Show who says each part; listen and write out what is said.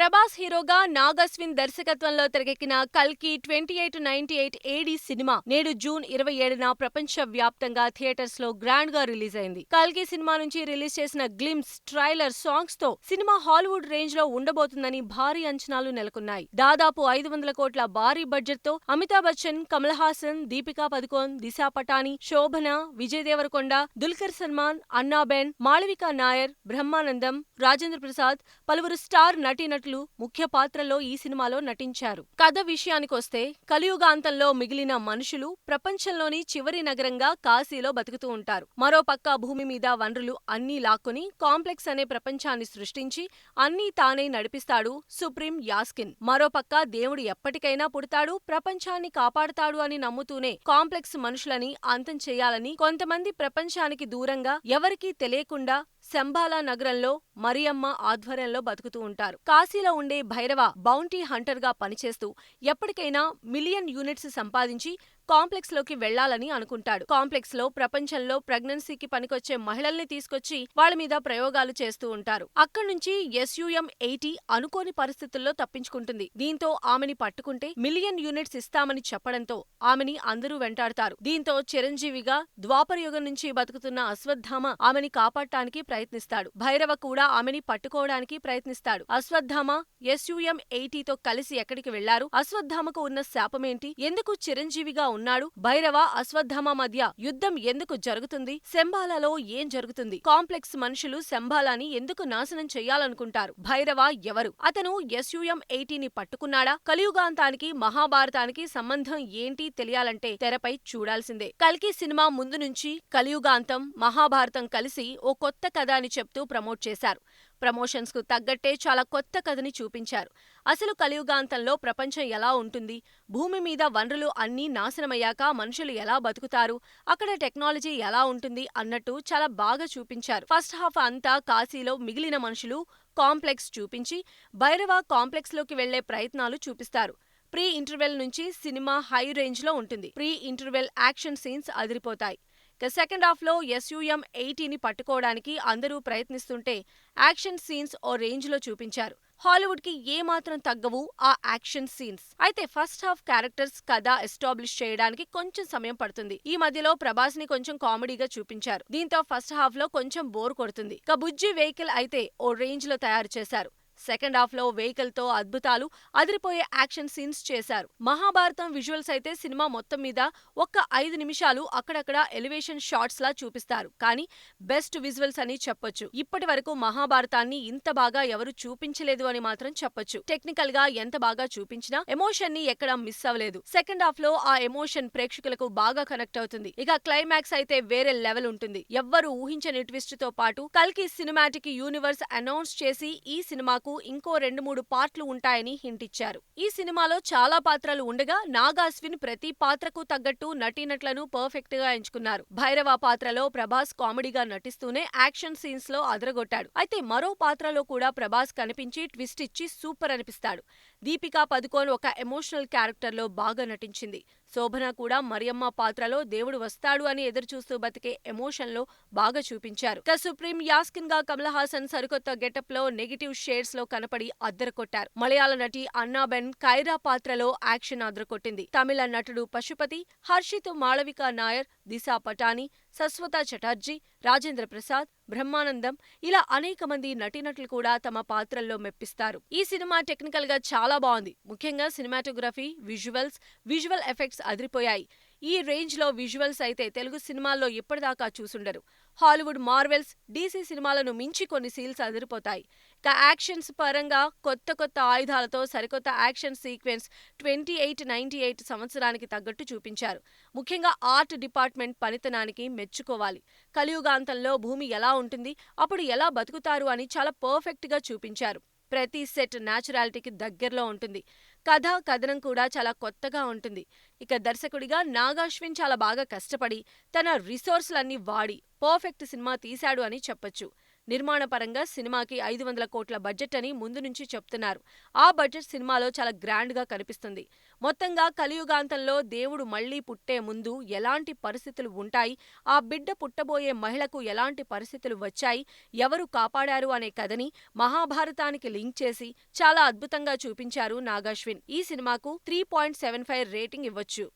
Speaker 1: ప్రభాస్ హీరోగా నాగ్ అశ్విన్ దర్శకత్వంలో తెరకెక్కిన కల్కి 2898 AD సినిమా నేడు జూన్ 27న ప్రపంచ వ్యాప్తంగా థియేటర్స్ లో గ్రాండ్ గా రిలీజ్ అయింది. కల్కి సినిమా నుంచి రిలీజ్ చేసిన గ్లిమ్స్, ట్రైలర్, సాంగ్స్ తో సినిమా హాలీవుడ్ రేంజ్ లో ఉండబోతుందని భారీ అంచనాలు నెలకొన్నాయి. దాదాపు 500 కోట్ల భారీ బడ్జెట్ తో అమితాబ్ బచ్చన్, కమల్ హాసన్, దీపికా పదుకోన్, దిశా పటాని, శోభన, విజయ్ దేవరకొండ, దుల్కర్ సల్మాన్, అన్నాబెన్, మాళవిక నాయర్, బ్రహ్మానందం, రాజేంద్ర ప్రసాద్, పలువురు స్టార్ నటీనటులు ముఖ్య పాత్రల్లో ఈ సినిమాలో నటించారు. కథ విషయానికొస్తే కలియుగాంతంలో మిగిలిన మనుషులు ప్రపంచంలోని చివరి నగరంగా కాశీలో బతుకుతూ ఉంటారు. మరోపక్క భూమి మీద వనరులు అన్నీ లాక్కొని కాంప్లెక్స్ అనే ప్రపంచాన్ని సృష్టించి అన్నీ తానే నడిపిస్తాడు సుప్రీం యాస్కిన్. మరోపక్క దేవుడు ఎప్పటికైనా పుడతాడు, ప్రపంచాన్ని కాపాడతాడు అని నమ్ముతూనే కాంప్లెక్స్ మనుషులని అంతం చేయాలని కొంతమంది ప్రపంచానికి దూరంగా ఎవరికీ తెలియకుండా శంబాలా నగరంలో మరియమ్మ ఆధ్వర్యంలో బతుకుతూ ఉంటారు. కాశీలో ఉండే భైరవ బౌంటీ హంటర్ గా పనిచేస్తూ ఎప్పటికైనా మిలియన్ యూనిట్స్ సంపాదించి కాంప్లెక్స్ లోకి వెళ్లాలని అనుకుంటాడు. కాంప్లెక్స్ లో ప్రపంచంలో ప్రెగ్నెన్సీకి పనికొచ్చే మహిళల్ని తీసుకొచ్చి వాళ్ల మీద ప్రయోగాలు చేస్తూ ఉంటారు. అక్కడ్నుంచి SUM-80 అనుకోని పరిస్థితుల్లో తప్పించుకుంటుంది. దీంతో ఆమెని పట్టుకుంటే మిలియన్ యూనిట్స్ ఇస్తామని చెప్పడంతో ఆమెని అందరూ వెంటాడతారు. దీంతో చిరంజీవిగా ద్వాపరయుగం నుంచి బతుకుతున్న అశ్వత్థామ ఆమెని కాపాడటానికి ప్రయత్నిస్తాడు. భైరవ కూడా ఆమెని పట్టుకోవడానికి ప్రయత్నిస్తాడు. అశ్వత్థామ SUM-80తో కలిసి ఎక్కడికి వెళ్లారు? అశ్వత్థామకు ఉన్న శాపమేంటి? ఎందుకు చిరంజీవిగా ఉన్నాడు? భైరవ, అశ్వత్థామ మధ్య యుద్ధం ఎందుకు జరుగుతుంది? శంబాలాలో ఏం జరుగుతుంది? కాంప్లెక్స్ మనుషులు శంబాలాని ఎందుకు నాశనం చెయ్యాలనుకుంటారు? భైరవ ఎవరు? అతను SUM-80ని పట్టుకున్నాడా? కలియుగాంతానికి మహాభారతానికి సంబంధం ఏంటి తెలియాలంటే తెరపై చూడాల్సిందే. కల్కి సినిమా ముందు నుంచి కలియుగాంతం, మహాభారతం కలిసి ఓ కొత్త కథ అని చెప్తూ ప్రమోట్ చేశారు. ప్రమోషన్స్ కు తగ్గట్టే చాలా కొత్త కథని చూపించారు. అసలు కలియుగాంతంలో ప్రపంచం ఎలా ఉంటుంది? భూమి మీద వనరులు అన్నీ నాశనమయ్యాక మనుషులు ఎలా బతుకుతారు? అక్కడ టెక్నాలజీ ఎలా ఉంటుంది అన్నట్టు చాలా బాగా చూపించారు. ఫస్ట్ హాఫ్ అంతా కాశీలో మిగిలిన మనుషులు, కాంప్లెక్స్ చూపించి భైరవ కాంప్లెక్స్ లోకి వెళ్లే ప్రయత్నాలు చూపిస్తారు. ప్రీ ఇంటర్వెల్ నుంచి సినిమా హై రేంజ్ లో ఉంటుంది. ప్రీ ఇంటర్వెల్ యాక్షన్ సీన్స్ అదిరిపోతాయి. సెకండ్ హాఫ్ లో SUM-80ని పట్టుకోవడానికి అందరూ ప్రయత్నిస్తుంటే యాక్షన్ సీన్స్ ఓ రేంజ్ లో చూపించారు. హాలీవుడ్ కి ఏమాత్రం తగ్గవు ఆ యాక్షన్ సీన్స్. అయితే ఫస్ట్ హాఫ్ క్యారెక్టర్స్, కథ ఎస్టాబ్లిష్ చేయడానికి కొంచెం సమయం పడుతుంది. ఈ మధ్యలో ప్రభాస్ ని కొంచెం కామెడీగా చూపించారు. దీంతో ఫస్ట్ హాఫ్ లో కొంచెం బోర్ కొడుతుంది. బుజ్జి వెహికల్ అయితే ఓ రేంజ్ లో తయారు చేశారు. సెకండ్ హాఫ్ లో వెహికల్ తో అద్భుతాలు, అదిరిపోయే యాక్షన్ సీన్స్ చేశారు. మహాభారతం విజువల్స్ అయితే సినిమా మొత్తం మీద ఒక్క 5 నిమిషాలు అక్కడక్కడ ఎలివేషన్ షాట్స్ లా చూపిస్తారు. కానీ బెస్ట్ విజువల్స్ అని చెప్పొచ్చు. ఇప్పటి వరకు మహాభారతాన్ని ఇంత బాగా ఎవరు చూపించలేదు అని మాత్రం చెప్పొచ్చు. టెక్నికల్ గా ఎంత బాగా చూపించినా ఎమోషన్ ని ఎక్కడ మిస్ అవ్వలేదు. సెకండ్ హాఫ్ లో ఆ ఎమోషన్ ప్రేక్షకులకు బాగా కనెక్ట్ అవుతుంది. క్లైమాక్స్ అయితే వేరే లెవెల్ ఉంటుంది. ఎవ్వరు ఊహించని ట్విస్ట్ తో పాటు కల్కి సినిమాటిక్ యూనివర్స్ అనౌన్స్ చేసి ఈ సినిమాకు ఇంకో 2-3 పార్ట్లు ఉంటాయని హింట్ ఇచ్చారు. ఈ సినిమాలో చాలా పాత్రలు ఉండగా నాగ్ అశ్విన్ ప్రతి పాత్రకు తగ్గట్టు నటీనటులను పర్ఫెక్ట్ గా ఎంచుకున్నారు. భైరవ పాత్రలో ప్రభాస్ కామెడీగా నటిస్తూనే యాక్షన్ సీన్స్ లో అదరగొట్టాడు. అయితే మరో పాత్రలో కూడా ప్రభాస్ కనిపించి ట్విస్ట్ ఇచ్చి సూపర్ అనిపిస్తాడు. దీపికా పదుకోన్ ఒక ఎమోషనల్ క్యారెక్టర్ లో బాగా నటించింది. శోభన కూడా మరియమ్మ పాత్రలో దేవుడు వస్తాడు అని ఎదురుచూస్తూ బతికే ఎమోషన్ లో బాగా చూపించారు. సుప్రీం యాస్కిన్ గా కమల్ హాసన్ సరికొత్త గెటప్ లో నెగిటివ్ షేడ్స్ లో కనపడి అద్దరకొట్టారు. మలయాళ నటి అన్నాబెన్ కైరా పాత్రలో యాక్షన్ అదరకొట్టింది. తమిళ నటుడు పశుపతి, హర్షిత్, మాళవిక నాయర్, దిశా పటాని, సస్వత చటర్జీ, రాజేంద్ర ప్రసాద్, బ్రహ్మానందం ఇలా అనేక మంది నటీనటులు కూడా తమ పాత్రల్లో మెప్పిస్తారు. ఈ సినిమా టెక్నికల్ గా చాలా బాగుంది. ముఖ్యంగా సినిమాటోగ్రఫీ, విజువల్ ఎఫెక్ట్స్ అదిరిపోయాయి. ఈ రేంజ్ లో విజువల్స్ అయితే తెలుగు సినిమాల్లో ఇప్పటిదాకా చూసుండరు. హాలీవుడ్ మార్వెల్స్, DC సినిమాలను మించి కొన్ని సీన్స్ అదిరిపోతాయి. యాక్షన్స్ పరంగా కొత్త ఆయుధాలతో సరికొత్త యాక్షన్ సీక్వెన్స్ 2898 సంవత్సరానికి తగ్గట్టు చూపించారు. ముఖ్యంగా ఆర్ట్ డిపార్ట్మెంట్ పనితనానికి మెచ్చుకోవాలి. కలియుగాంతంలో భూమి ఎలా ఉంటుంది, అప్పుడు ఎలా బతుకుతారు అని చాలా పర్ఫెక్ట్ గా చూపించారు. ప్రతి సెట్ న్యాచురాలిటీకి దగ్గరలో ఉంటుంది. కథనం కూడా చాలా కొత్తగా ఉంటుంది. దర్శకుడిగా నాగ్ అశ్విన్ చాలా బాగా కష్టపడి తన రిసోర్స్లన్నీ వాడి పర్ఫెక్ట్ సినిమా తీశాడు అని చెప్పొచ్చు. నిర్మాణ పరంగా సినిమాకి 500 కోట్ల బడ్జెట్ అని ముందు నుంచి చెప్తున్నారు. ఆ బడ్జెట్ సినిమాలో చాలా గ్రాండ్ గా కనిపిస్తుంది. మొత్తంగా కలియుగాంతంలో దేవుడు మళ్లీ పుట్టే ముందు ఎలాంటి పరిస్థితులు ఉంటాయి, ఆ బిడ్డ పుట్టబోయే మహిళకు ఎలాంటి పరిస్థితులు వచ్చాయి, ఎవరు కాపాడారు అనే కథని మహాభారతానికి లింక్ చేసి చాలా అద్భుతంగా చూపించారు నాగాశ్విన్. ఈ సినిమాకు 3.75 రేటింగ్ ఇవ్వొచ్చు.